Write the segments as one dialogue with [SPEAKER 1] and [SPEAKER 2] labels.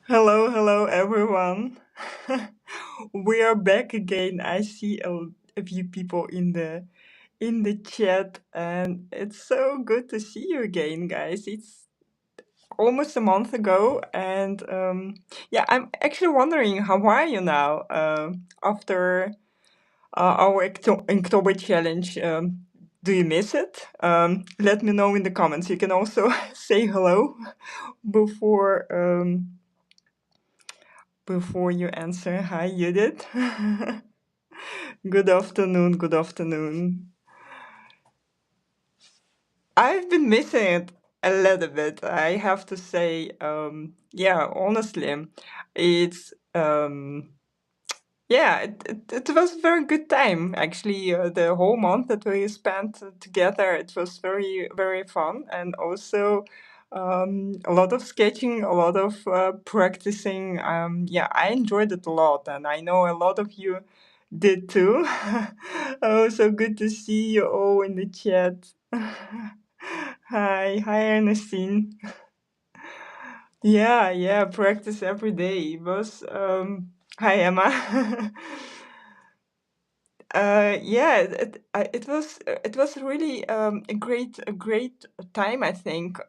[SPEAKER 1] Hello, hello, everyone. We are back again. I see a few people in the chat, and it's so good to see you again, guys. It's almost a month ago, and yeah, I'm actually wondering how are you now after our Inktober challenge. Do you miss it? Let me know in the comments. You can also say hello before. Before you answer, hi Judith. Good afternoon, good afternoon. I've been missing it a little bit, I have to say. Yeah, honestly, it's yeah, it was a very good time actually. The whole month that we spent together, it was very very fun, and also a lot of sketching, a lot of practicing. Yeah, I enjoyed it a lot, and I know a lot of you did too. Oh, so good to see you all in the chat. Hi Ernestine. Yeah, yeah, practice every day. It was hi Emma. Yeah, it was really a great time, I think,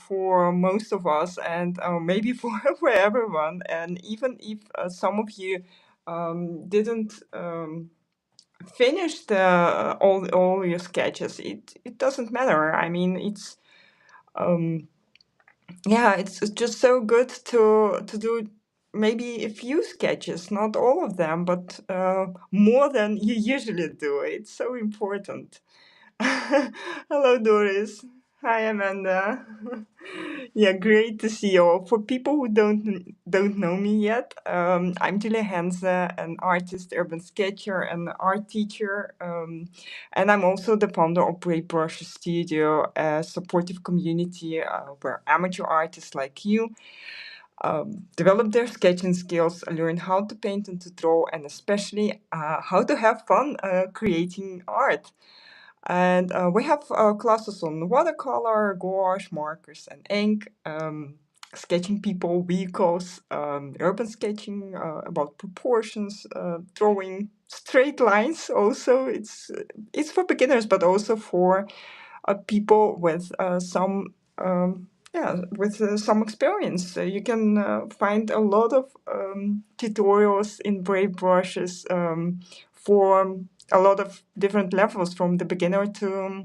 [SPEAKER 1] for most of us, and maybe for for everyone. And even if some of you didn't finish all your sketches, it doesn't matter. I mean, um, yeah, it's just so good to do maybe a few sketches, not all of them, but more than you usually do. It's so important. Hello, Doris. Hi, Amanda. Yeah, great to see you all. For people who don't know me yet, I'm Julia Henze, an artist, urban sketcher, and art teacher, and I'm also the founder of Brave Brush Studio, a supportive community where amateur artists like you develop their sketching skills, learn how to paint and to draw, and especially how to have fun creating art. And we have classes on watercolor, gouache, markers, and ink, sketching people, vehicles, urban sketching about proportions, drawing straight lines. Also, it's for beginners, but also for people with some experience. So you can find a lot of tutorials in Brave Brushes for a lot of different levels, from the beginner to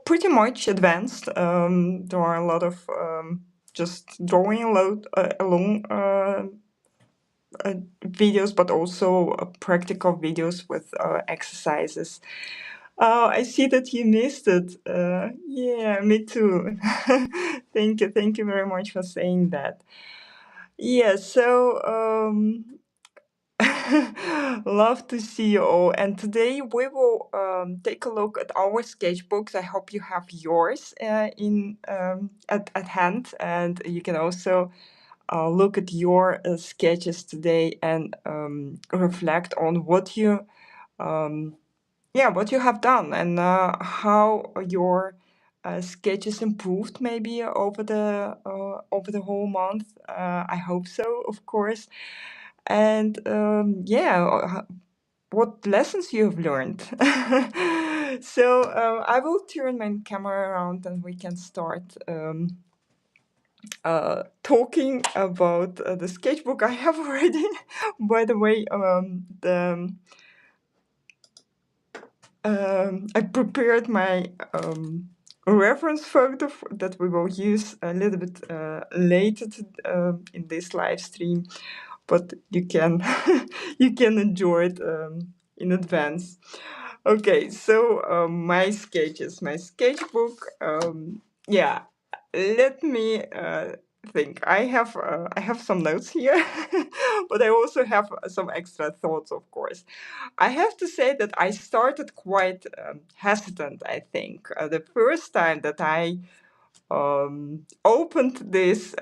[SPEAKER 1] pretty much advanced. There are a lot of just drawing along videos, but also practical videos with exercises. Oh, I see that you missed it. Yeah, me too. Thank you very much for saying that. Yeah, so love to see you all. And today we will take a look at our sketchbooks. I hope you have yours at hand, and you can also look at your sketches today and reflect on what you have done, and how your sketches improved maybe over the whole month. I hope so, of course. And what lessons you have learned. So I will turn my camera around and we can start talking about the sketchbook I have already. By the way, I prepared my reference photo that we will use a little bit later in this live stream, but you can you can enjoy it in advance. Okay, so my sketches, my sketchbook. Yeah, let me think. I have some notes here, but I also have some extra thoughts, of course. I have to say that I started quite hesitant, I think. The first time that I opened this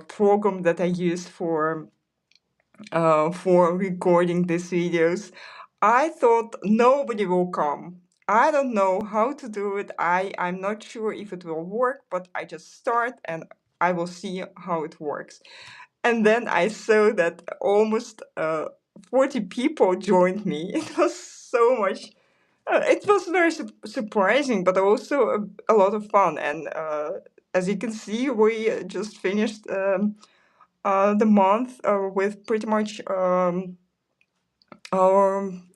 [SPEAKER 1] program that I use for recording these videos, I thought nobody will come. I don't know how to do it. I'm not sure if it will work, but I just start and I will see how it works. And then I saw that almost 40 people joined me. It was so much. It was very surprising, but also a lot of fun. And as you can see, we just finished the month with pretty much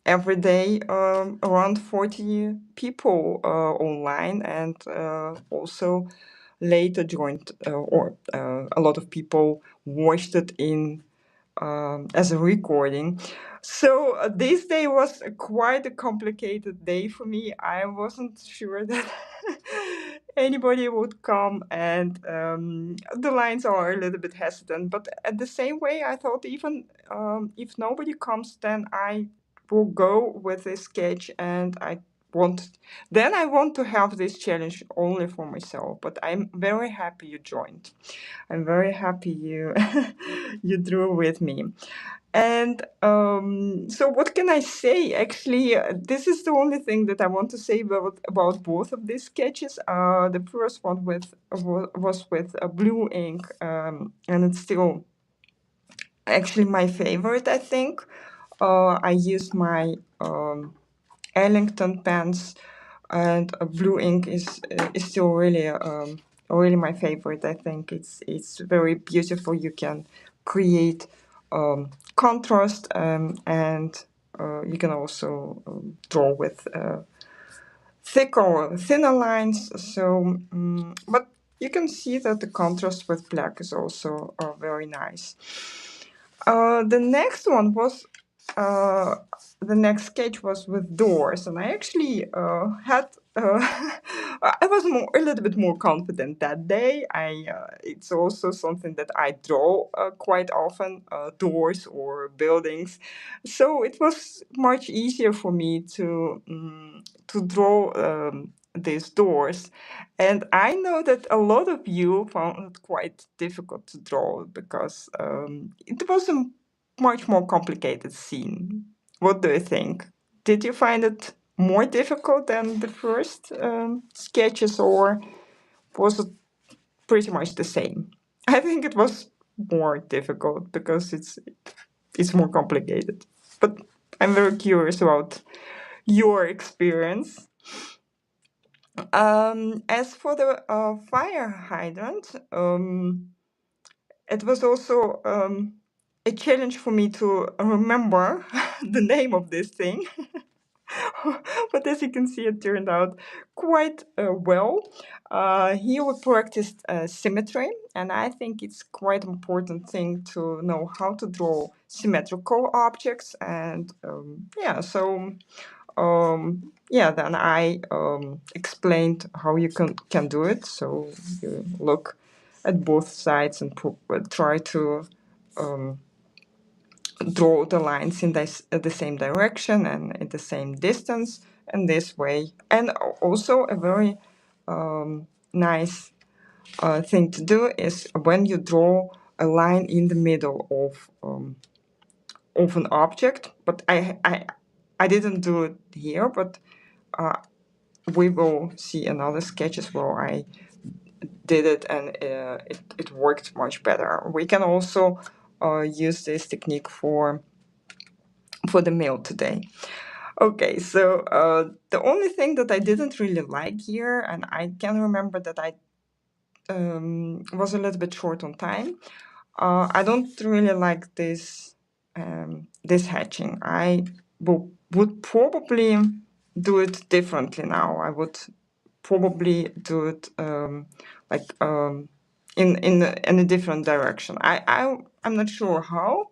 [SPEAKER 1] every day around 40 people online, and also later joined, or a lot of people watched it in as a recording. So this day was quite a complicated day for me. I wasn't sure that anybody would come, and the lines are a little bit hesitant. But at the same way, I thought even if nobody comes, then I will go with this sketch, and I want to have this challenge only for myself. But I'm very happy you joined. I'm very happy you you drew with me. And so what can I say? Actually, this is the only thing that I want to say about both of these sketches. The first one was with blue ink, and it's still actually my favorite, I think. I used my Ellington pens, and blue ink is still really my favorite. I think it's very beautiful. You can create contrast, and you can also draw with thicker or thinner lines. So, but you can see that the contrast with black is also very nice. The next one was the next sketch was with doors, and I actually had I was a little bit more confident that day. It's also something that I draw quite often, doors or buildings, so it was much easier for me to draw these doors. And I know that a lot of you found it quite difficult to draw because it was a much more complicated scene. What do you think? Did you find it more difficult than the first sketches, or was it pretty much the same? I think it was more difficult because it's more complicated. But I'm very curious about your experience. As for the fire hydrant, it was also a challenge for me to remember the name of this thing. But as you can see, it turned out quite well. Here we practiced symmetry, and I think it's quite important thing to know how to draw symmetrical objects. And then I explained how you can do it. So you look at both sides and try to draw the lines in the same direction and in the same distance, and this way. And also a very nice thing to do is when you draw a line in the middle of an object. But I didn't do it here, but we will see another sketches where I did it, and it worked much better. We can also use this technique for the mail today. Okay, so the only thing that I didn't really like here, and I can remember that I was a little bit short on time. I don't really like this hatching. I would probably do it differently now. I would probably do it in a different direction. I'm not sure how,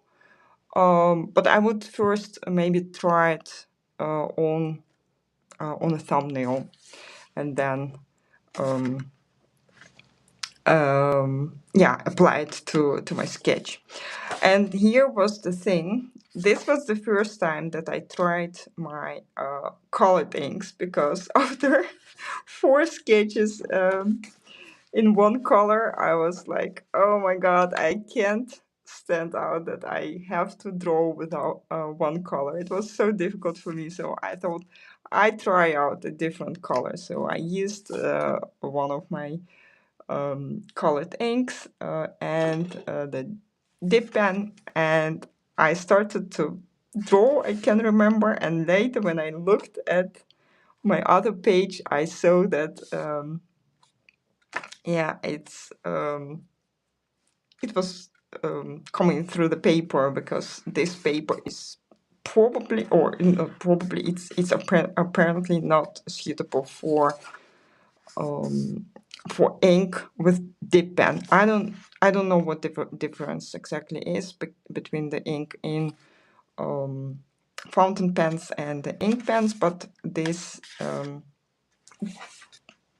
[SPEAKER 1] but I would first maybe try it on a thumbnail, and then apply it to my sketch. And here was the thing. This was the first time that I tried my colored inks, because after 4 sketches in one color, I was like, oh my god, I can't stand out that I have to draw without one color. It was so difficult for me, so I thought I'd try out a different color. So I used one of my colored inks and the dip pen, and I started to draw. I can remember, and later when I looked at my other page, I saw that yeah, it was coming through the paper, because this paper is probably, or not probably, it's apparently not suitable for ink with dip pen. I don't know what the difference exactly is between the ink in fountain pens and the ink pens, but this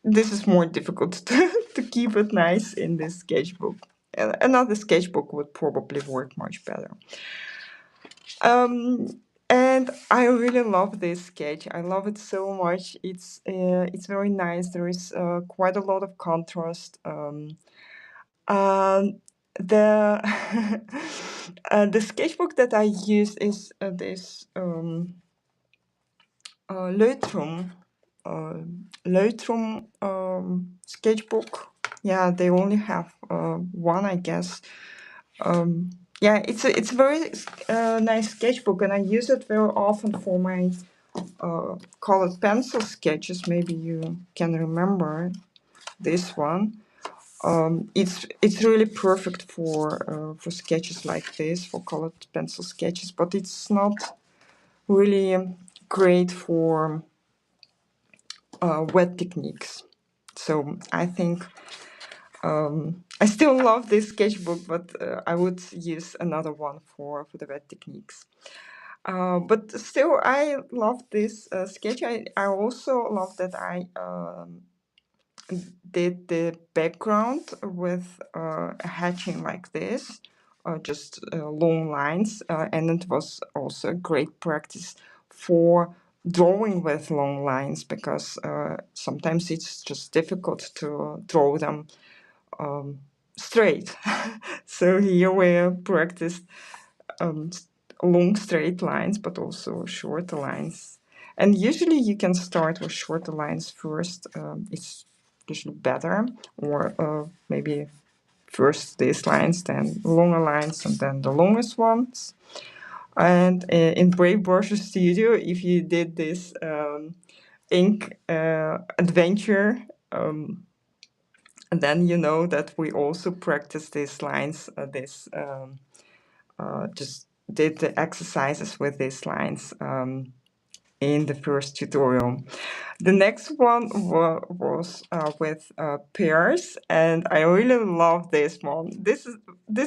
[SPEAKER 1] is more difficult to keep it nice in this sketchbook. Another sketchbook would probably work much better. And I really love this sketch. I love it so much. It's very nice. There is quite a lot of contrast. The the sketchbook that I use is this Leutrum Leutrum sketchbook. Yeah, they only have one, I guess. Yeah, it's a very nice sketchbook, and I use it very often for my colored pencil sketches. Maybe you can remember this one. It's really perfect for sketches like this, for colored pencil sketches, but it's not really great for wet techniques. So I think I still love this sketchbook, but I would use another one for the wet techniques. But still, I love this sketch. I also love that I did the background with a hatching like this, just long lines, and it was also a great practice for drawing with long lines, because sometimes it's just difficult to draw them straight. So here we practiced um, long straight lines, but also shorter lines. And usually you can start with shorter lines first. It's usually better, or maybe first these lines, then longer lines, and then the longest ones. And in Brave Brush Studio, if you did this ink adventure, then you know that we also practice these lines, just did the exercises with these lines in the first tutorial. The next one was with pears, and I really love this one. This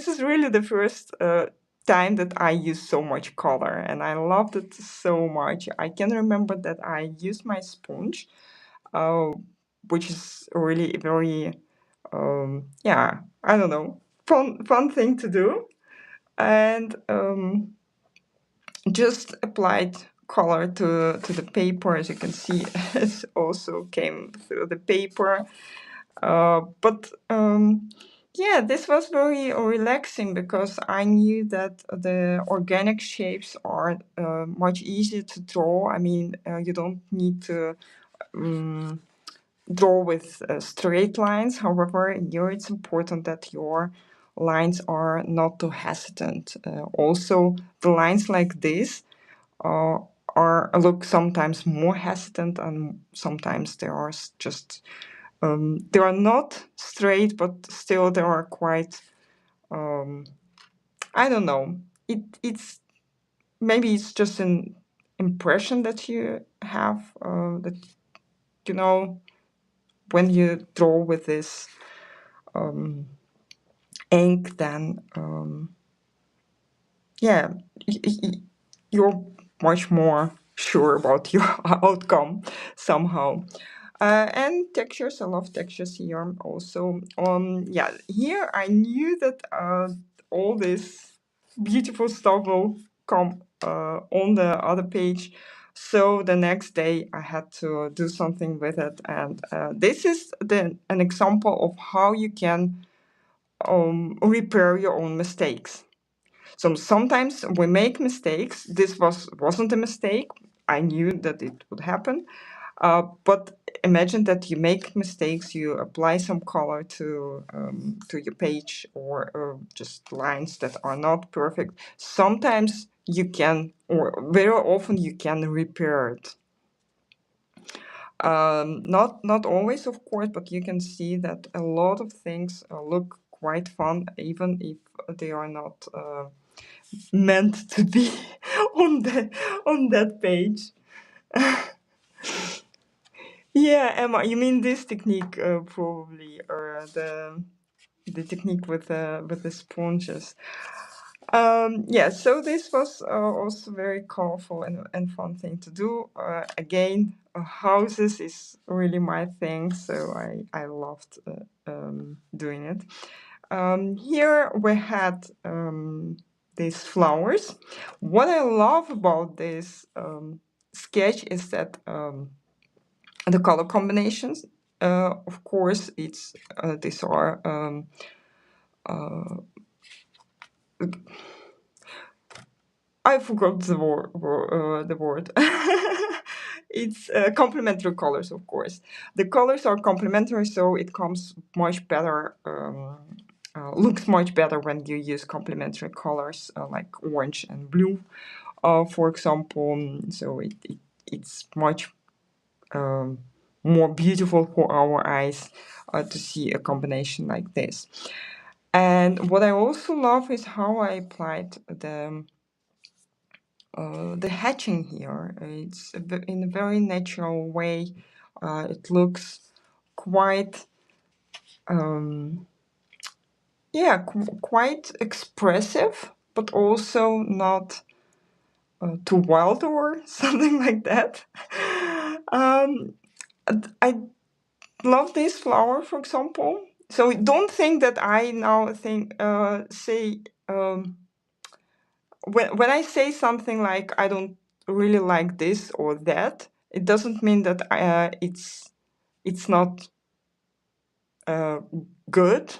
[SPEAKER 1] is really the first time that I used so much color, and I loved it so much. I can remember that I used my sponge, uh, which is really very yeah, I don't know, fun thing to do, and just applied color to the paper. As you can see, it also came through the paper. But yeah, this was very relaxing, because I knew that the organic shapes are much easier to draw. I mean, you don't need to draw with straight lines. However, here it's important that your lines are not too hesitant. Also, the lines like this uh, look sometimes more hesitant, and sometimes they are just they are not straight, but still they are quite I don't know. It's maybe it's just an impression that you have, that you know, when you draw with this ink, then yeah, you're much more sure about your outcome somehow. And textures, I love textures here also. Yeah, here I knew that all this beautiful stuff will come on the other page. So the next day I had to do something with it. And this is an example of how you can repair your own mistakes. So sometimes we make mistakes. This wasn't a mistake. I knew that it would happen. But imagine that you make mistakes, you apply some color to your page, or just lines that are not perfect. Sometimes you can, or very often you can repair it. Not always, of course, but you can see that a lot of things look quite fun, even if they are not meant to be on that page. Yeah, Emma, you mean this technique probably, or the technique with the sponges. Yeah, so this was also very colorful and fun thing to do. Again, houses is really my thing, so I loved doing it. Here we had these flowers. What I love about this sketch is that the color combinations. Of course, it's these are I forgot the word. It's complementary colors, of course. The colors are complementary, so it comes much better. Looks much better when you use complementary colors like orange and blue, for example. So it's much more beautiful for our eyes to see a combination like this. And what I also love is how I applied the hatching here. It's in a very natural way. It looks quite, yeah, quite expressive, but also not too wild or something like that. I love this flower, for example. So don't think that I now say when I say something like I don't really like this or that, it doesn't mean that it's not good.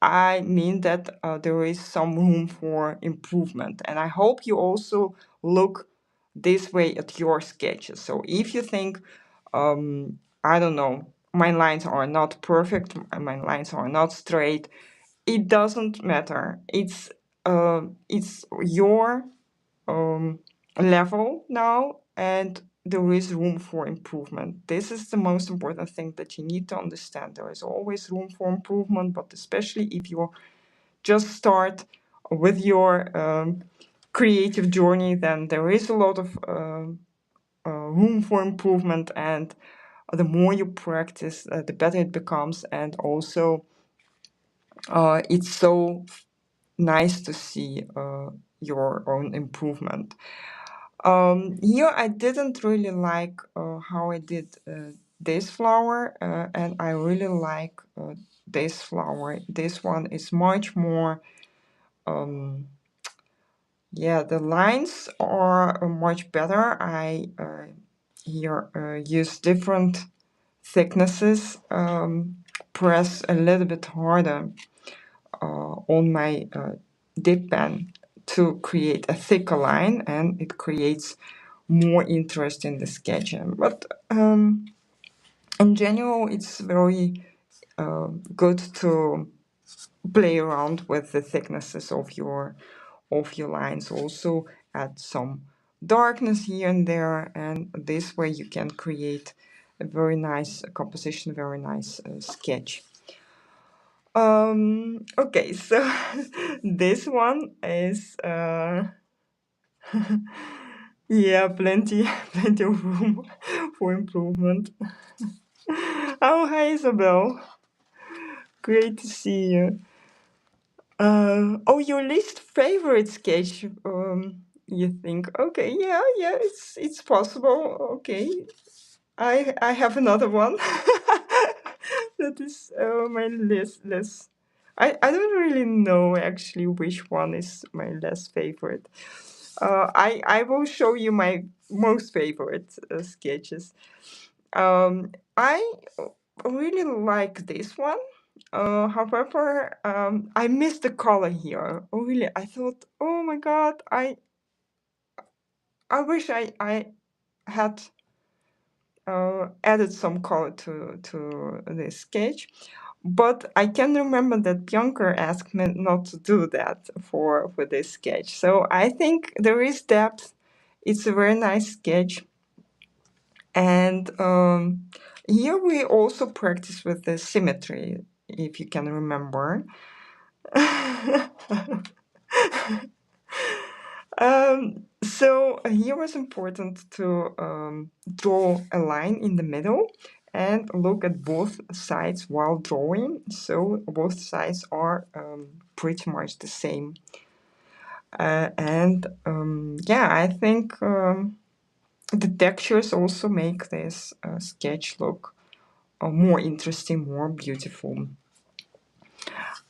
[SPEAKER 1] I mean that there is some room for improvement, and I hope you also look this way at your sketches. So if you think, I don't know, my lines are not perfect, my lines are not straight, it doesn't matter. It's your level now, and there is room for improvement. This is the most important thing that you need to understand. There is always room for improvement, but especially if you just start with your creative journey, then there is a lot of room for improvement, and the more you practice, the better it becomes. And also, it's so nice to see your own improvement. Here I didn't really like how I did this flower, and I really like this flower. This one is much more, yeah, the lines are much better. I here use different thicknesses, press a little bit harder on my dip pen to create a thicker line, and it creates more interest in the sketching. But in general, it's very good to play around with the thicknesses of your lines. Also add some darkness here and there, and this way you can create a very nice composition, very nice sketch. Okay, so this one is yeah, plenty of room for improvement. Oh, hi, Isabel. Great to see you. Oh, your least favorite sketch. You think? Okay, yeah, it's possible. Okay, I have another one. That is my less. I don't really know actually which one is my less favorite. I will show you my most favorite sketches. I really like this one. However, I missed the color here. Oh, really? I thought, oh my God, I wish I had added some color to this sketch. But I can remember that Bianca asked me not to do that for this sketch. So I think there is depth. It's a very nice sketch. And here we also practice with the symmetry, if you can remember. So here was important to draw a line in the middle and look at both sides while drawing. So both sides are pretty much the same. And yeah, I think the textures also make this sketch look more interesting, more beautiful.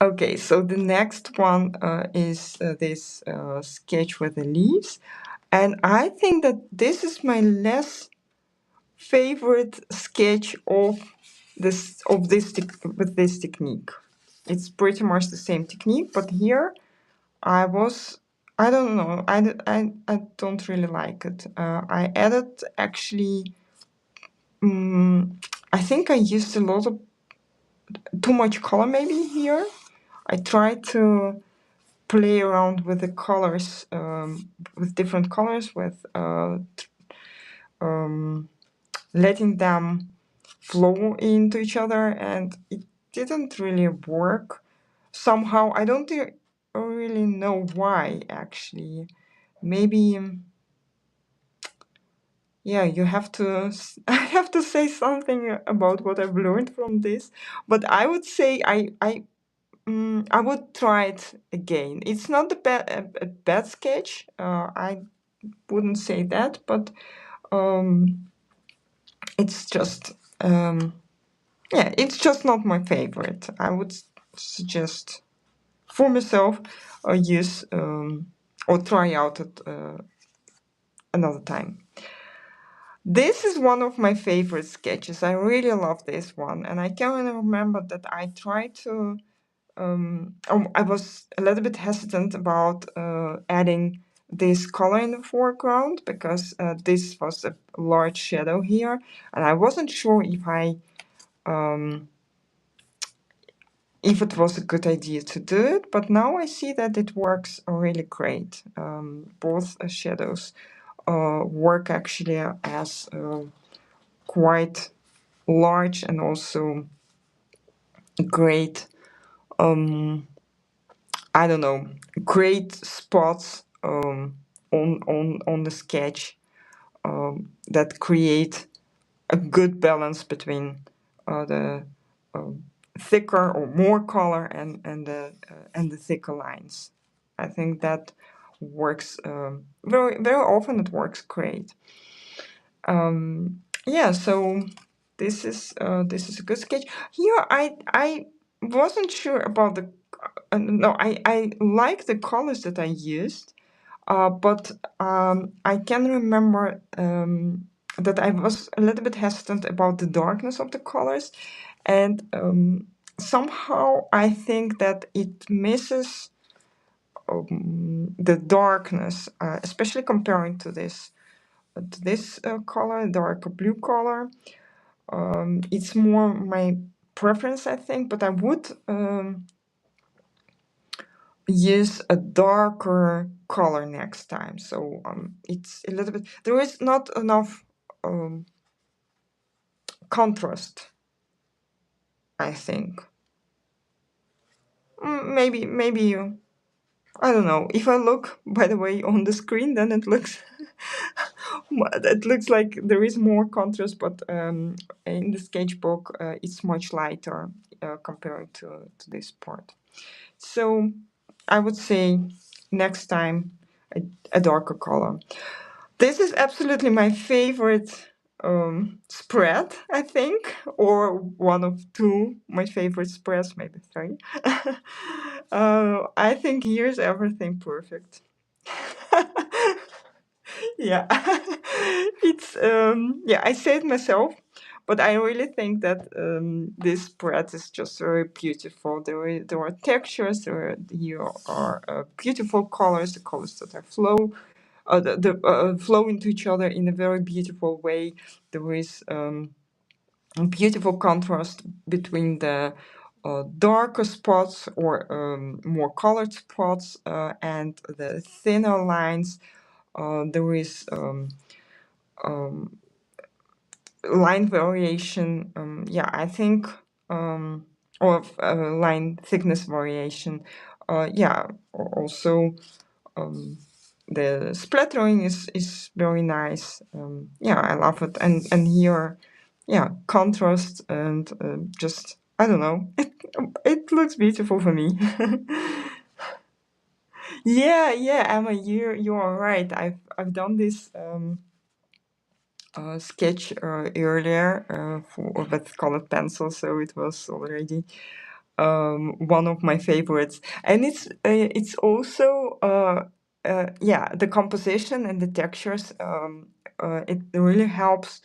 [SPEAKER 1] Okay, so the next one is this sketch with the leaves. And I think that this is my less favorite sketch of this with this technique. It's pretty much the same technique, but here I don't know, I don't really like it. I added actually, I think I used a lot of too much color maybe here. I tried to play around with the colors, with different colors, with letting them flow into each other, and it didn't really work. Somehow, I don't really know why, actually. Maybe, yeah, you have to, I have to say something about what I've learned from this. But I would say I would try it again. It's not a bad sketch. I wouldn't say that, but it's just yeah, it's just not my favorite. I would suggest for myself use or try out it another time. This is one of my favorite sketches. I really love this one, and I can remember that I tried to. I was a little bit hesitant about adding this color in the foreground because this was a large shadow here, and I wasn't sure if it was a good idea to do it, but now I see that it works really great. Both shadows work actually as quite large and also great, I don't know, great spots on the sketch that create a good balance between the thicker or more color and the thicker lines. I think that works very often. It works great. Yeah, so this is a good sketch. Here I wasn't sure about the no, I like the colors that I used, but I can remember that I was a little bit hesitant about the darkness of the colors, and somehow I think that it misses the darkness, especially comparing to this color, dark blue color. It's more my preference, I think, but I would use a darker color next time. So it's a little bit, there is not enough contrast, I think. Maybe you, I don't know. If I look, by the way, on the screen, then it looks it looks like there is more contrast, but in the sketchbook, it's much lighter compared to this part. So I would say next time a darker color. This is absolutely my favorite spread, I think, or one of two my favorite spreads, maybe three. I think here's everything perfect. Yeah, it's yeah. I say it myself, but I really think that this spread is just very beautiful. There are textures. Here are beautiful colors, the colors that are flow flow into each other in a very beautiful way. There is a beautiful contrast between the darker spots or more colored spots and the thinner lines. There is line variation, yeah, I think, or line thickness variation. Yeah, also the splattering is very nice. Yeah, I love it. And here, yeah, contrast and just, I don't know, it looks beautiful for me. Yeah, yeah, Emma, you are right. I've done this sketch earlier with colored pencil, so it was already one of my favorites. And it's also yeah, the composition and the textures. It really helps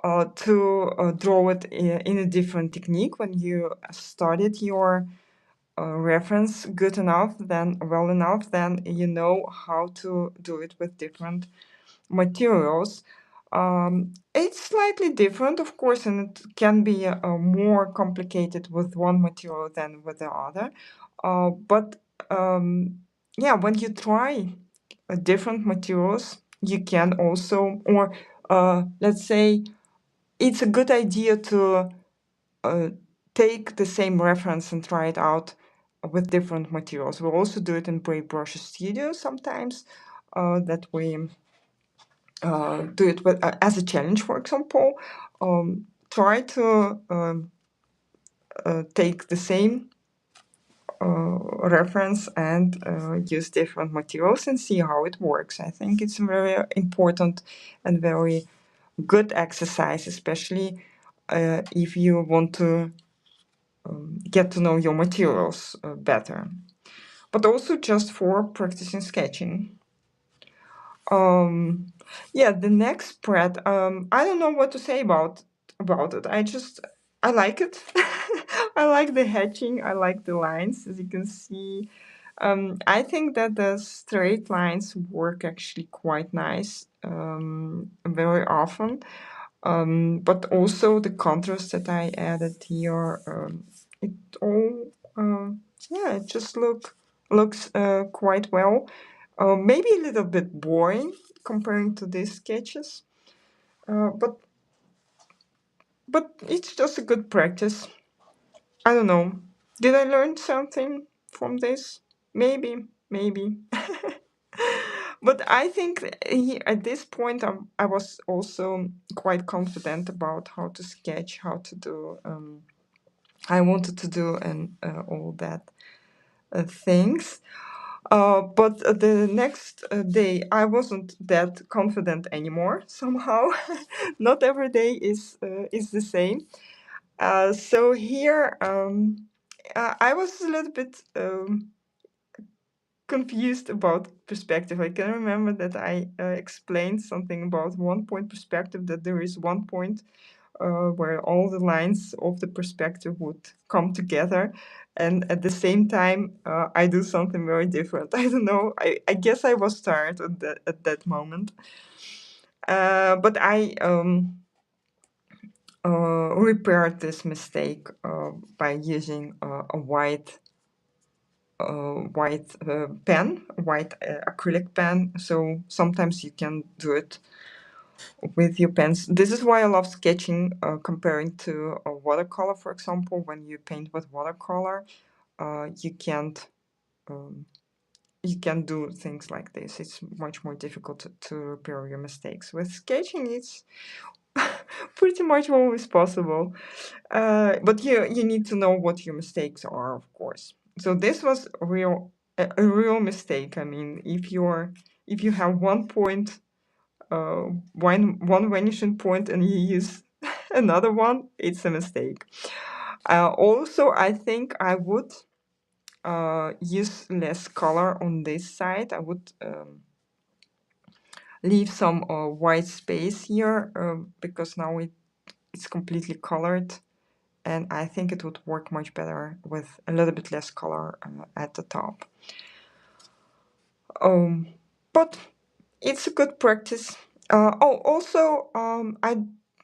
[SPEAKER 1] to draw it in a different technique when you started your reference good enough, then well enough, then you know how to do it with different materials. It's slightly different, of course, and it can be more complicated with one material than with the other. But yeah, when you try different materials, you can also, or let's say, it's a good idea to take the same reference and try it out with different materials. We'll also do it in Brave Brush Studio sometimes. That way, do it with, as a challenge, for example. Try to take the same reference and use different materials and see how it works. I think it's a very important and very good exercise, especially if you want to get to know your materials better, but also just for practicing sketching. Yeah, the next spread. I don't know what to say about it. I like it. I like the hatching. I like the lines, as you can see. I think that the straight lines work actually quite nice very often. But also the contrast that I added here, it all, yeah, it just looks quite well. Maybe a little bit boring comparing to these sketches, but it's just a good practice. I don't know. Did I learn something from this? Maybe, maybe. But I think at this point I was also quite confident about how to sketch, how to do. I wanted to do and all that things. But the next day, I wasn't that confident anymore. Somehow, not every day is the same. So here, I was a little bit confused about perspective. I can remember that I explained something about 1 point perspective. That there is 1 point where all the lines of the perspective would come together. And at the same time, I do something very different. I don't know. I guess I was tired at that moment. But I repaired this mistake by using a white pen, white acrylic pen. So sometimes you can do it with your pens. This is why I love sketching comparing to a watercolor, for example. When you paint with watercolor, you can't do things like this. It's much more difficult to repair your mistakes. With sketching, it's pretty much always possible. But you need to know what your mistakes are, of course. So this was a real mistake. I mean, if you have 1 point, one vanishing point, and you use another one, it's a mistake. Also, I think I would use less color on this side. I would leave some white space here because now it's completely colored, and I think it would work much better with a little bit less color at the top. But it's a good practice. Also, I'm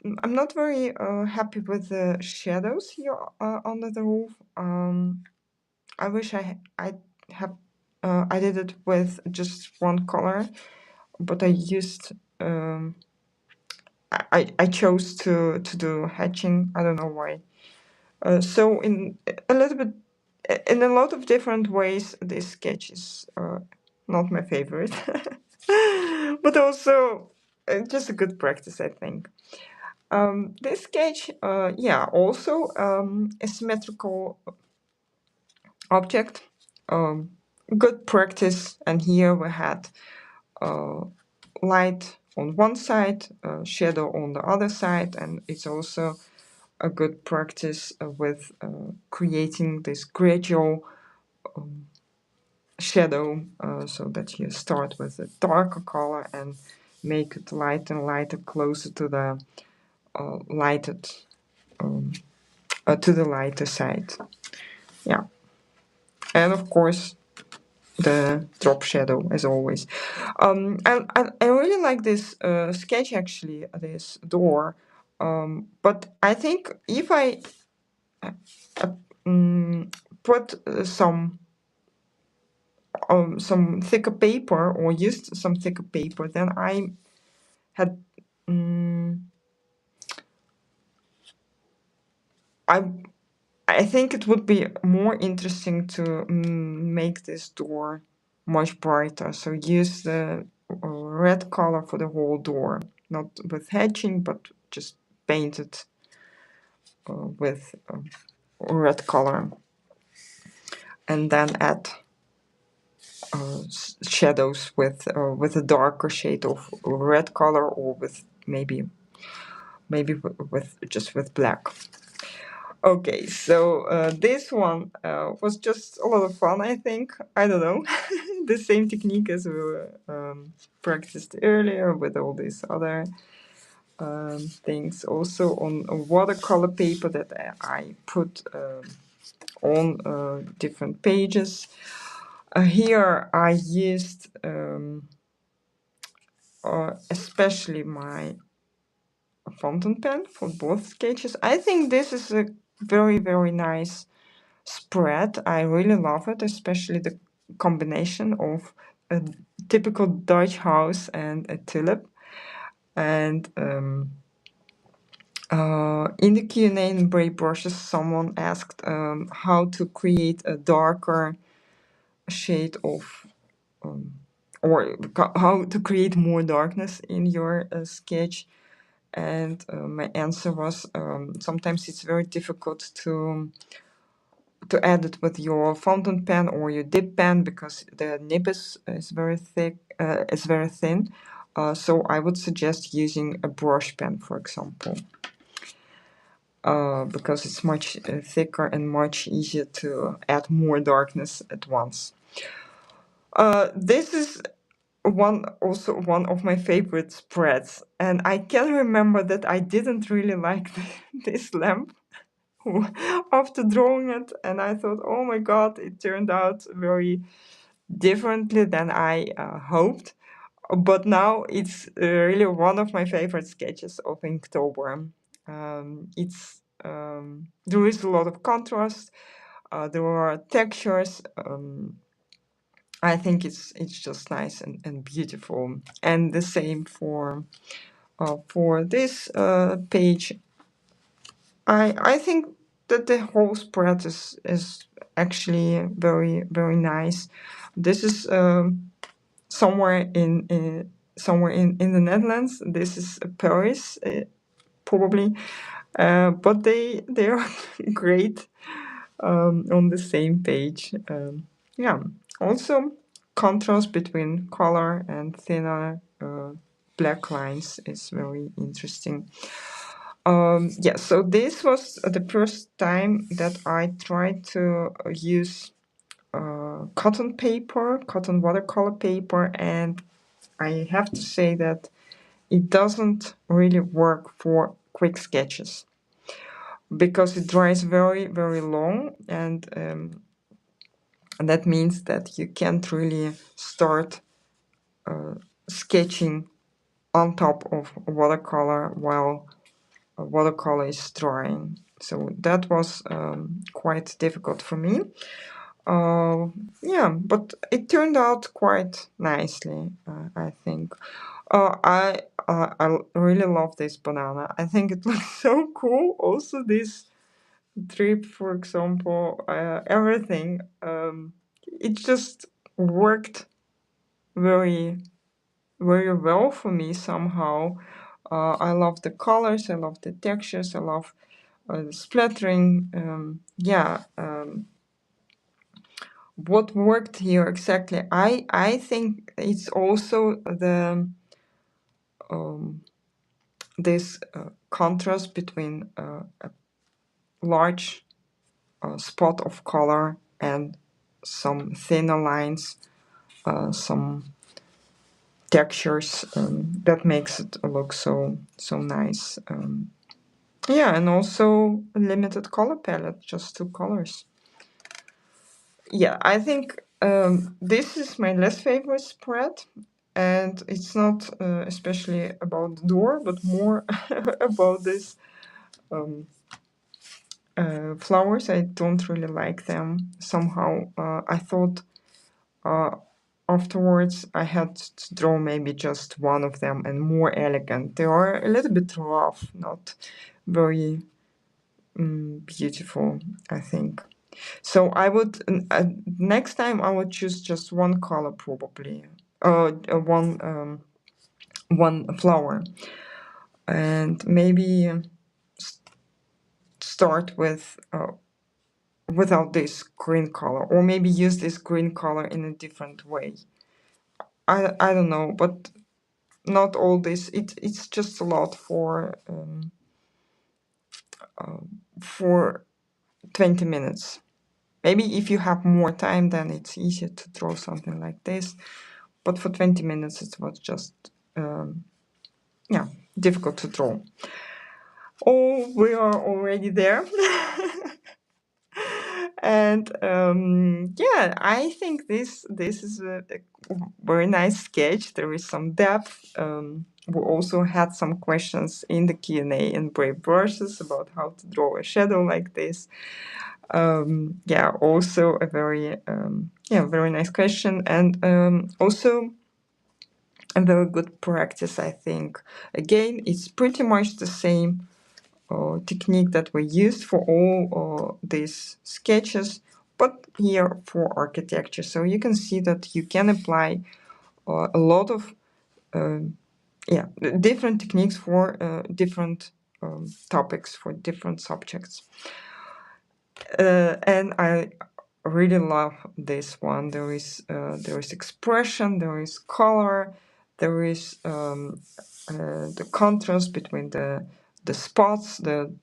[SPEAKER 1] not very happy with the shadows here under the roof. I wish I have I did it with just one color, but I used I chose to do hatching. I don't know why. So in a little bit, in a lot of different ways, this sketch is not my favorite, but also just a good practice, I think. This sketch, yeah, also a symmetrical object, um, good practice, and here we had uh, light on one side, shadow on the other side, and it's also a good practice with creating this gradual shadow, so that you start with a darker color and make it lighter and lighter, closer to the lighted to the lighter side. Yeah, and of course the drop shadow as always. I really like this sketch, actually, this door. But I think if I uh, put some thicker paper, or used some thicker paper, then I had I I think it would be more interesting to make this door much brighter. So use the red color for the whole door, not with hatching, but just paint it with red color, and then add shadows with a darker shade of red color, or with maybe with just with black. Okay, so this one was just a lot of fun, I think. I don't know. The same technique as we practiced earlier with all these other things. Also on a watercolor paper that I put on different pages. Here I used especially my fountain pen for both sketches. I think this is a very, very nice spread. I really love it, especially the combination of a typical Dutch house and a tulip. And in the Q&A in Brave Brushes, someone asked how to create a darker shade of, or how to create more darkness in your sketch. And my answer was sometimes it's very difficult to add it with your fountain pen or your dip pen, because the nib is very thick, is very thin. So I would suggest using a brush pen, for example, because it's much thicker and much easier to add more darkness at once. This is also one of my favorite spreads, and I can remember that I didn't really like this lamp after drawing it, and I thought, oh my god, it turned out very differently than I hoped. But now it's really one of my favorite sketches of Inktober. There is a lot of contrast. There are textures. I think it's just nice and beautiful. And the same for this page. I think that the whole spread is actually very, very nice. This is somewhere in the Netherlands. This is Paris, probably, but they are great on the same page. Yeah. Also, contrast between color and thinner black lines is very interesting. Yeah, so this was the first time that I tried to use cotton paper, cotton watercolor paper, and I have to say that it doesn't really work for quick sketches because it dries very, very long, and that means that you can't really start sketching on top of watercolor while watercolor is drying. So that was quite difficult for me. Yeah, but it turned out quite nicely, I think. I really love this banana. I think it looks so cool. Also, this drip, for example, everything. It just worked very, very well for me somehow. I love the colors. I love the textures. I love the splattering. Yeah. What worked here exactly? I think it's also the this contrast between a large spot of color and some thinner lines, some textures, that makes it look so nice. Yeah, and also a limited color palette, just 2 colors. Yeah, I think this is my least favorite spread, and it's not especially about the door, but more about this flowers. I don't really like them. Somehow, I thought uh, afterwards I had to draw maybe just one of them and more elegant. They are a little bit rough, not very beautiful, I think. So I would next time I would choose just one color probably, one flower, and maybe start with without this green color, or maybe use this green color in a different way. I don't know, but not all this. It's just a lot for 20 minutes. Maybe if you have more time, then it's easier to draw something like this. But for 20 minutes, it was just, yeah, difficult to draw. Oh, we are already there. And yeah, I think this is a very nice sketch. There is some depth. We also had some questions in the Q&A in Brave Brushes about how to draw a shadow like this. Yeah, also a very very nice question, and also a very good practice, I think. Again, it's pretty much the same technique that we used for all these sketches, but here for architecture. So you can see that you can apply a lot of different techniques for different topics, for different subjects. And I really love this one. There is expression, there is color, there is the contrast between the spots, the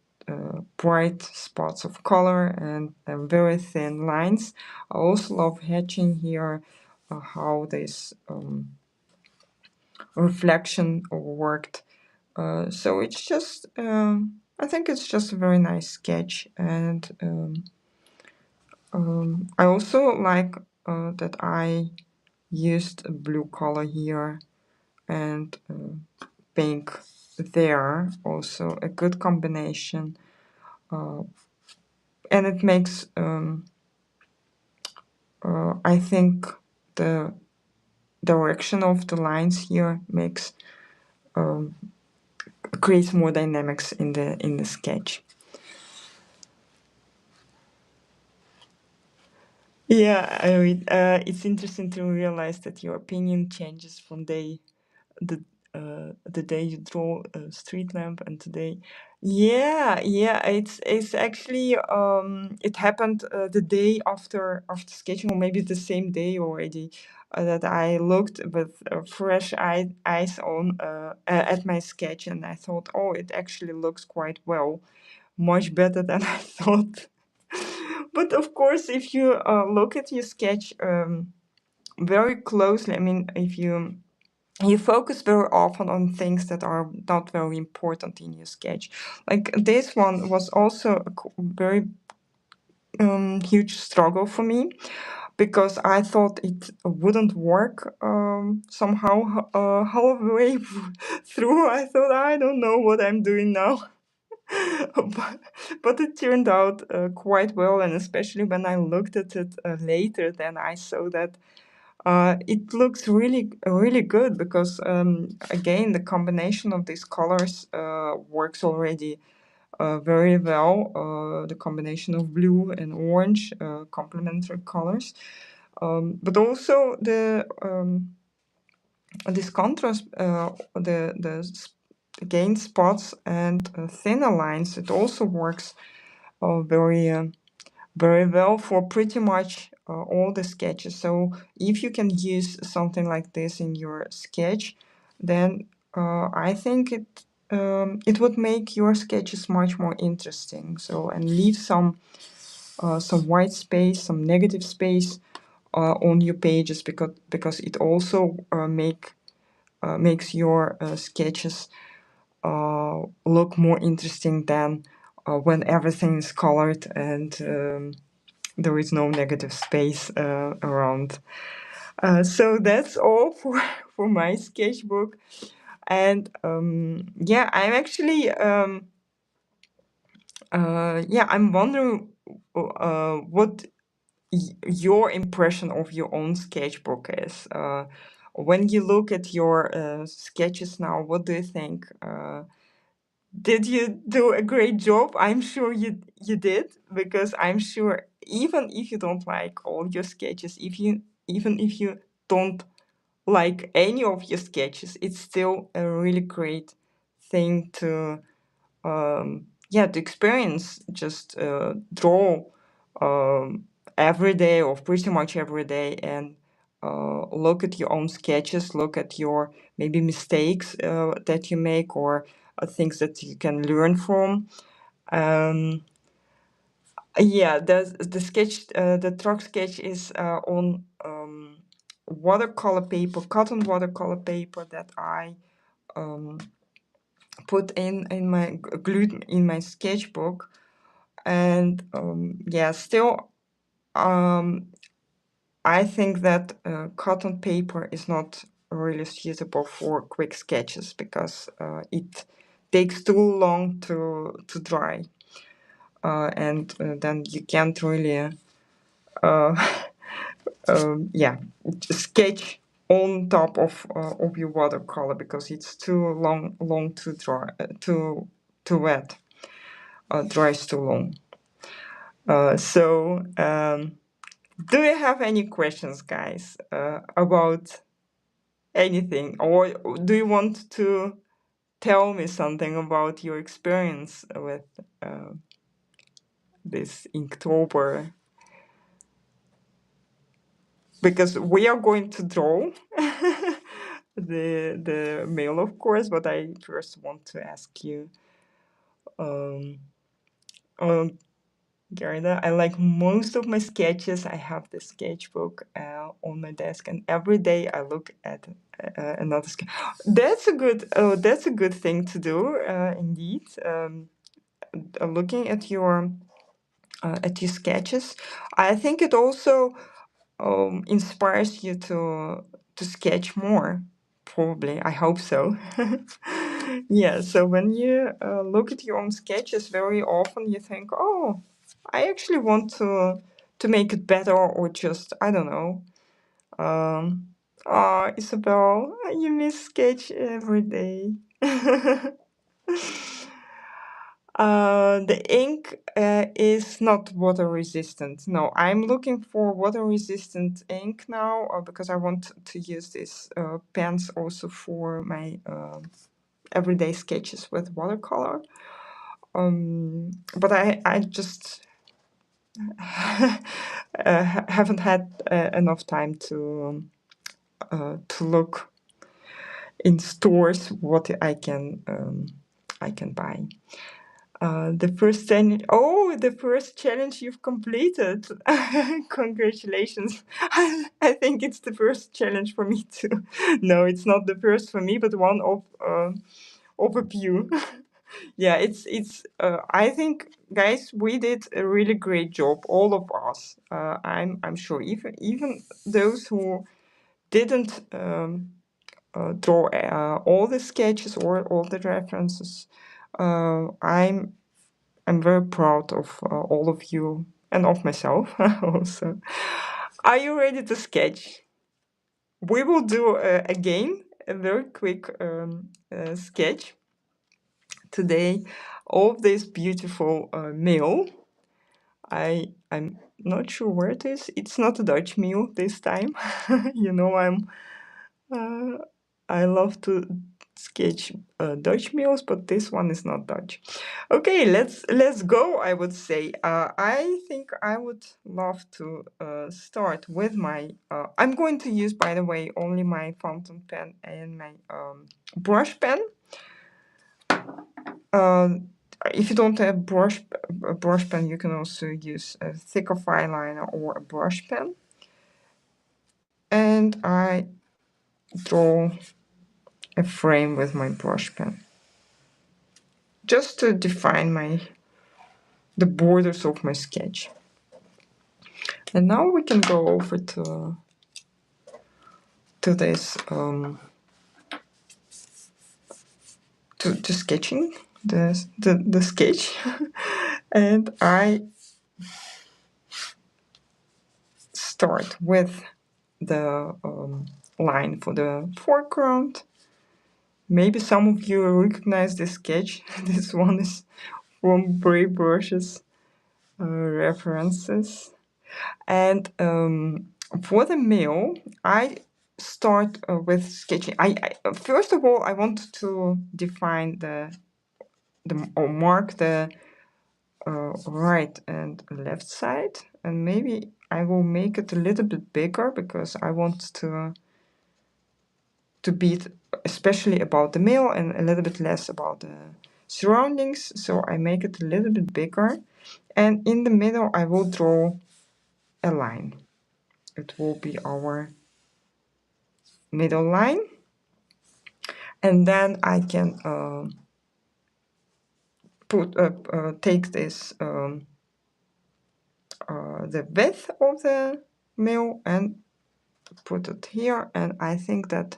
[SPEAKER 1] bright spots of color and very thin lines. I also love hatching here, how this reflection worked. So it's just, I think it's just a very nice sketch, and I also like that I used a blue color here and pink there, also a good combination, and it makes I think the direction of the lines here makes creates more dynamics in the sketch. Yeah, I mean, it's interesting to realize that your opinion changes from the the day you draw a street lamp and today. Yeah, yeah, it's actually it happened the day after sketching, or maybe the same day already, that I looked with fresh eyes on at my sketch, and I thought, oh, it actually looks quite well, much better than I thought. But of course, if you look at your sketch very closely, I mean, if you focus very often on things that are not very important in your sketch. Like this one was also a very huge struggle for me. because I thought it wouldn't work somehow halfway through. I thought, I don't know what I'm doing now. but, but it turned out quite well, and especially when I looked at it later, then I saw that it looks really good, because again, the combination of these colors works already very well. The combination of blue and orange, complementary colors, but also this contrast, again, spots and thinner lines. It also works very well for pretty much all the sketches. So if you can use something like this in your sketch, then I think it would make your sketches much more interesting. So, and leave some white space, some negative space on your pages, because it also makes your sketches look more interesting than when everything is colored and there is no negative space around. So that's all for for my sketchbook. And yeah, I'm actually I'm wondering what your impression of your own sketchbook is. When you look at your sketches now, what do you think? Did you do a great job? I'm sure you did, because I'm sure even if you don't like all your sketches, even if you don't like any of your sketches, it's still a really great thing to to experience. Just draw every day, or pretty much every day, and look at your own sketches, look at your maybe mistakes that you make, or things that you can learn from. Um, yeah, the truck sketch is on watercolor paper, cotton watercolor paper, that I um, put in my glued in my sketchbook. And yeah, still, I think that cotton paper is not really suitable for quick sketches, because it takes too long to dry, and then you can't really uh, yeah, sketch on top of your watercolor, because it's too long to dry, too wet, dries too long. So do you have any questions, guys, about anything, or do you want to tell me something about your experience with this Inktober? Because we are going to draw the mail, of course, but I first want to ask you, um, um, Gerda, I like most of my sketches. I have the sketchbook on my desk, and every day I look at another sketch. That's a good thing to do, indeed. Looking at your sketches, I think it also inspires you to sketch more. Probably, I hope so. Yeah. So when you look at your own sketches, very often you think, "Oh, I actually want to make it better," or just, I don't know. Oh, Isabel, you miss sketch every day. The ink is not water resistant. No, I'm looking for water resistant ink now, because I want to use these pens also for my everyday sketches with watercolor. But I just haven't had enough time to look in stores what I can buy. The first challenge you've completed. Congratulations. I think it's the first challenge for me too. No, it's not the first for me, but one of a few. Yeah, I think, guys, we did a really great job, all of us. I'm sure even those who didn't draw all the sketches or all the references. I'm very proud of all of you and of myself also. Are you ready to sketch? We will do again a very quick sketch today of this beautiful meal. I'm not sure where it is. It's not a Dutch meal this time. You know, uh, I love to sketch Dutch meals, but this one is not Dutch. Okay, let's go. I would say. I think I would love to start with my. I'm going to use, by the way, only my fountain pen and my brush pen. If you don't have a brush pen, you can also use a thicker fine liner or a brush pen. And I draw a frame with my brush pen, just to define the borders of my sketch. And now we can go over to this to sketching the sketch. And I start with the line for the foreground. Maybe some of you recognize this sketch. This one is from Brave Brush's references. And for the mail, I start with sketching. I first of all I want to define or mark the right and left side, and maybe I will make it a little bit bigger because I want to be especially about the mail and a little bit less about the surroundings. So I make it a little bit bigger, and in the middle I will draw a line. It will be our middle line, and then I can take this the width of the mail and put it here. And I think that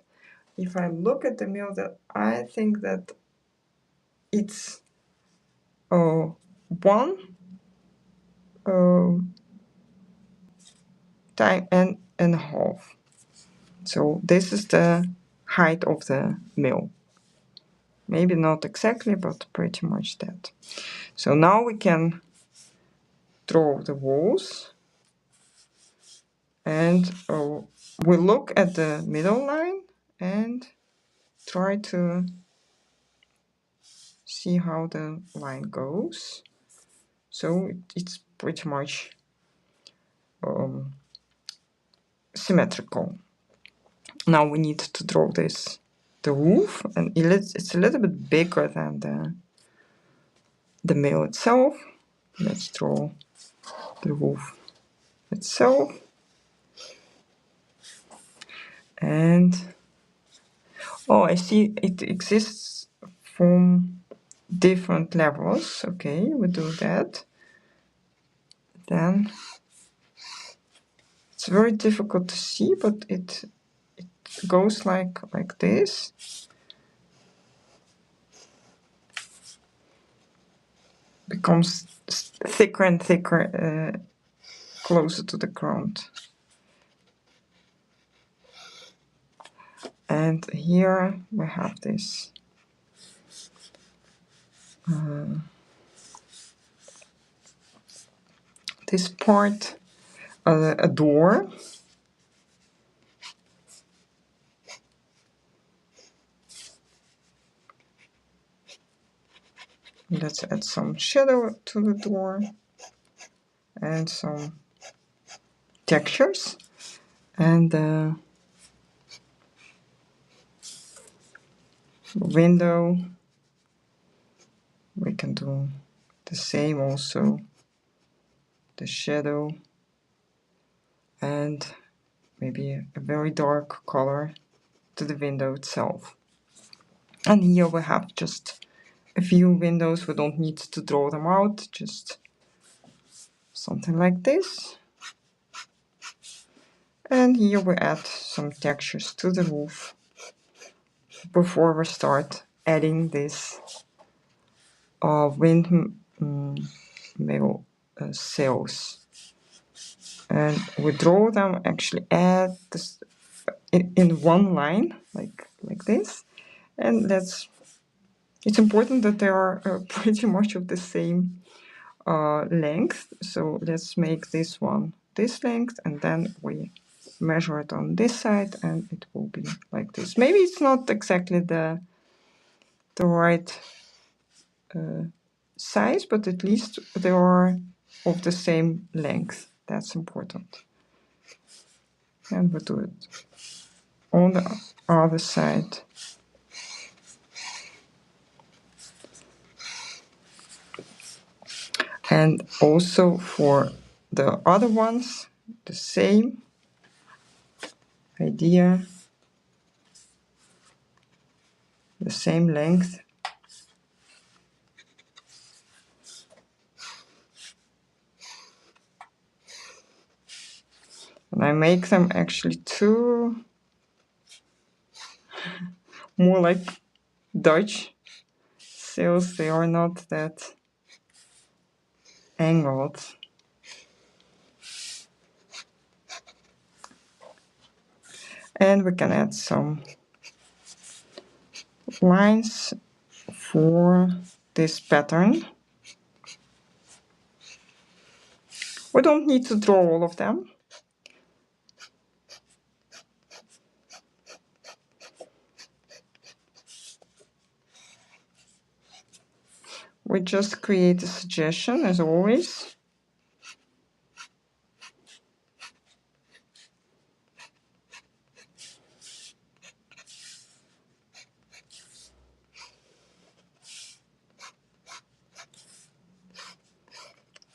[SPEAKER 1] if I look at the mail, that I think that it's one time and a half. So this is the height of the mail. Maybe not exactly, but pretty much that. So now we can draw the walls, and we look at the middle line and try to see how the line goes. So it's pretty much symmetrical. Now we need to draw the roof, and it's a little bit bigger than the mail itself. Let's draw the roof itself. And oh, I see it exists from different levels. Okay, we do that. Then it's very difficult to see, but it goes like this. Becomes thicker and thicker closer to the ground. And here we have this this part, a door. Let's add some shadow to the door and some textures. And the window, we can do the same also, the shadow and maybe a very dark color to the window itself. And here we have just a few windows. We don't need to draw them out, just something like this. And here we add some textures to the roof before we start adding this windmill sails. And we draw them, actually add this in one line, like this. And it's important that they are pretty much of the same length. So let's make this one this length, and then we measure it on this side, and it will be like this. Maybe it's not exactly the right size, but at least they are of the same length. That's important. And we do it on the other side. And also for the other ones, the same idea, the same length. And I make them actually two, more like Dutch sails. They are not that angled. And we can add some lines for this pattern. We don't need to draw all of them. We just create a suggestion, as always.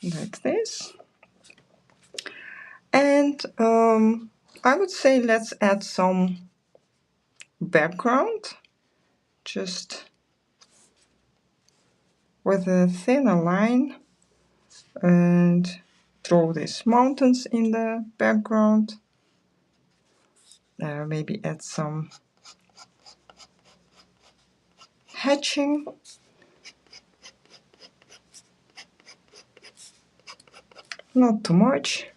[SPEAKER 1] Like this. And I would say let's add some background, just with a thinner line, and draw these mountains in the background. Maybe add some hatching. Not too much.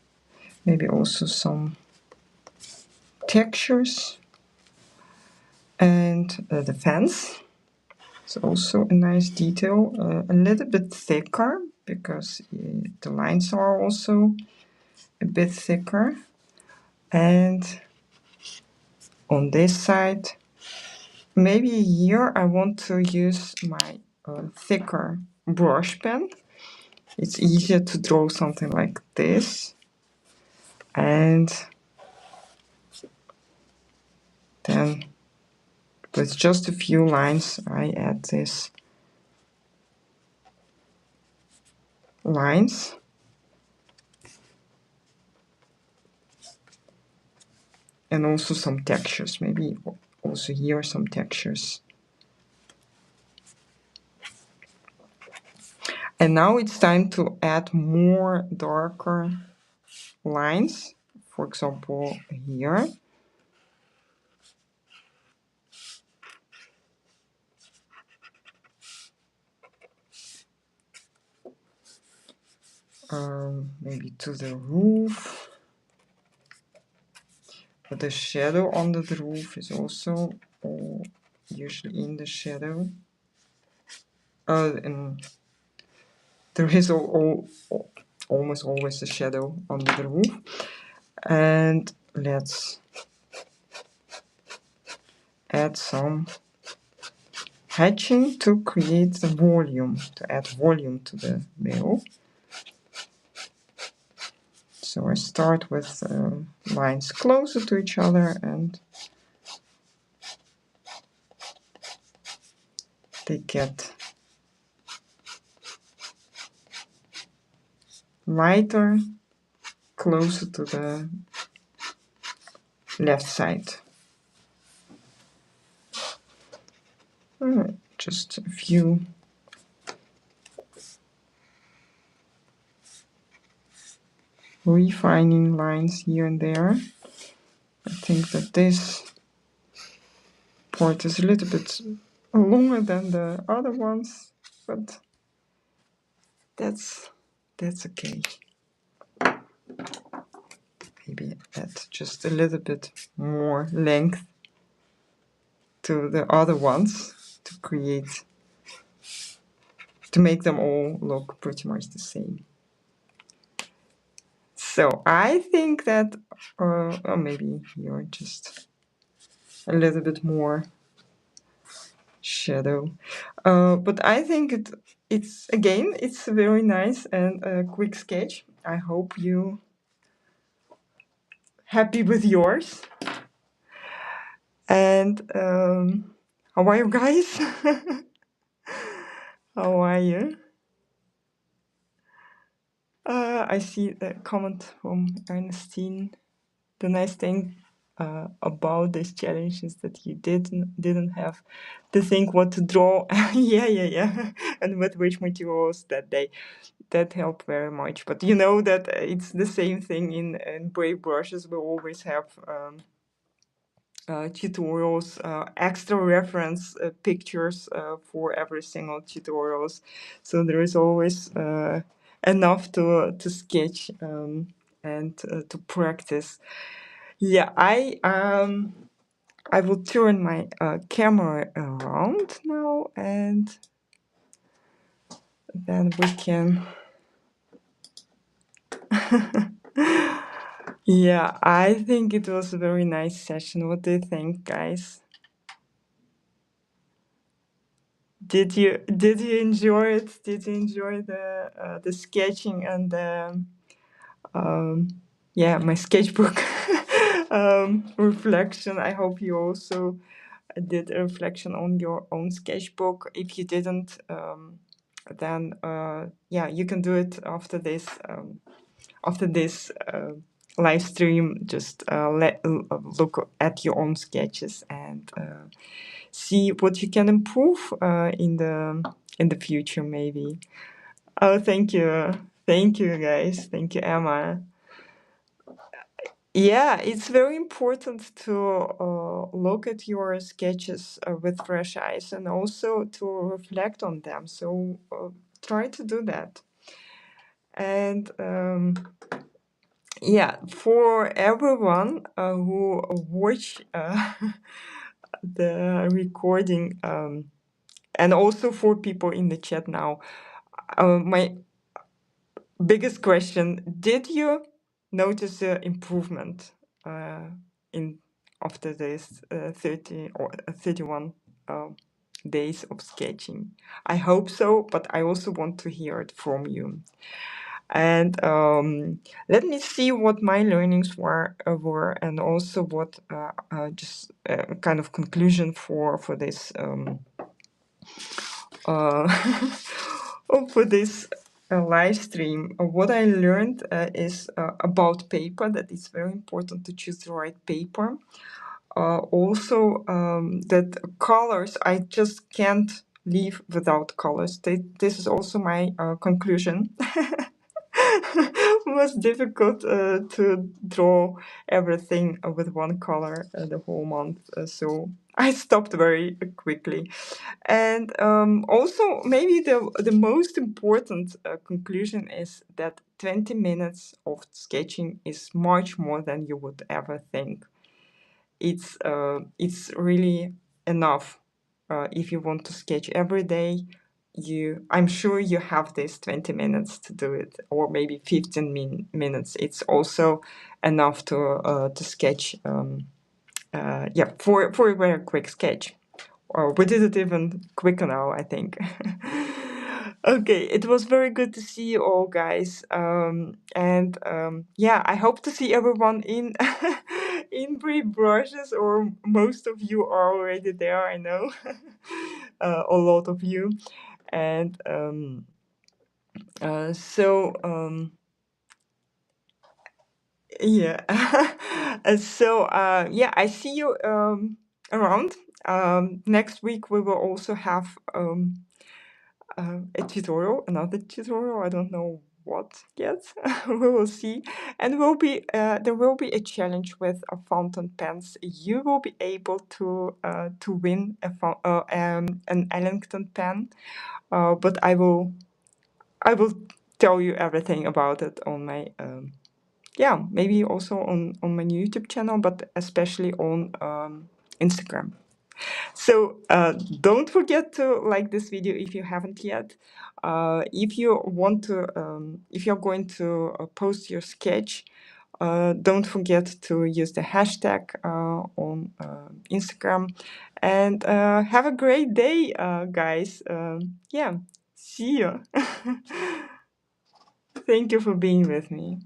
[SPEAKER 1] Maybe also some textures. And the fence is also a nice detail, a little bit thicker because the lines are also a bit thicker. And on this side, maybe here I want to use my thicker brush pen. It's easier to draw something like this. And then with just a few lines, I add these lines. And also some textures, maybe also here some textures. And now it's time to add more darker lines. For example, here. Maybe to the roof. But the shadow under the roof is also usually in the shadow. And there is almost always a shadow under the roof. And let's add some hatching to create the volume, to add volume to the mill. So I start with lines closer to each other, and they get lighter closer to the left side. Just a few refining lines here and there. I think that this part is a little bit longer than the other ones, but that's okay. Maybe add just a little bit more length to the other ones to make them all look pretty much the same. So I think that, or maybe here just a little bit more shadow. But I think it's a very nice and quick sketch. I hope you happy with yours. And how are you guys? How are you? I see a comment from Ernestine. The nice thing about this challenge is that you didn't have to think what to draw. yeah, and with which materials that day. That helped very much. But you know that it's the same thing in Brave Brushes. We always have tutorials, extra reference pictures for every single tutorials. So there is always enough to sketch and to practice. Yeah, I will turn my camera around now, and then we can. Yeah, I think it was a very nice session. What do you think, guys? Did you enjoy it? Did you enjoy the sketching and the my sketchbook reflection? I hope you also did a reflection on your own sketchbook. If you didn't, then you can do it after this. After this live stream, just look at your own sketches and see what you can improve in the future, maybe. Oh, thank you, guys. Thank you, Emma. Yeah, it's very important to look at your sketches with fresh eyes and also to reflect on them. So try to do that. And for everyone who watch the recording, and also for people in the chat now, my biggest question: did you notice the improvement in after this 30 or 31 days of sketching? I hope so, but I also want to hear it from you. And let me see what my learnings were, and also what just kind of conclusion for this for this live stream. What I learned is about paper, that it's very important to choose the right paper. Also, that colors, I just can't live without colors. This is also my conclusion. It was difficult to draw everything with one color the whole month, so I stopped very quickly. And also, maybe the most important conclusion is that 20 minutes of sketching is much more than you would ever think. It's really enough if you want to sketch every day. I'm sure you have this 20 minutes to do it, or maybe 15 minutes. It's also enough to sketch. For a very quick sketch. Or we did it even quicker now, I think. Okay, it was very good to see you all, guys. I hope to see everyone in in Brave Brushes, or most of you are already there, I know. A lot of you. And yeah. I see you around. Next week we will also have a tutorial, another tutorial. I don't know what yet. We will see. And there will be a challenge with fountain pens. You will be able to win an Ellington pen, but I will tell you everything about it on my maybe also on my YouTube channel, but especially on Instagram. So don't forget to like this video if you haven't yet. If you're going to post your sketch, don't forget to use the hashtag on Instagram. And have a great day, guys. See you. Thank you for being with me.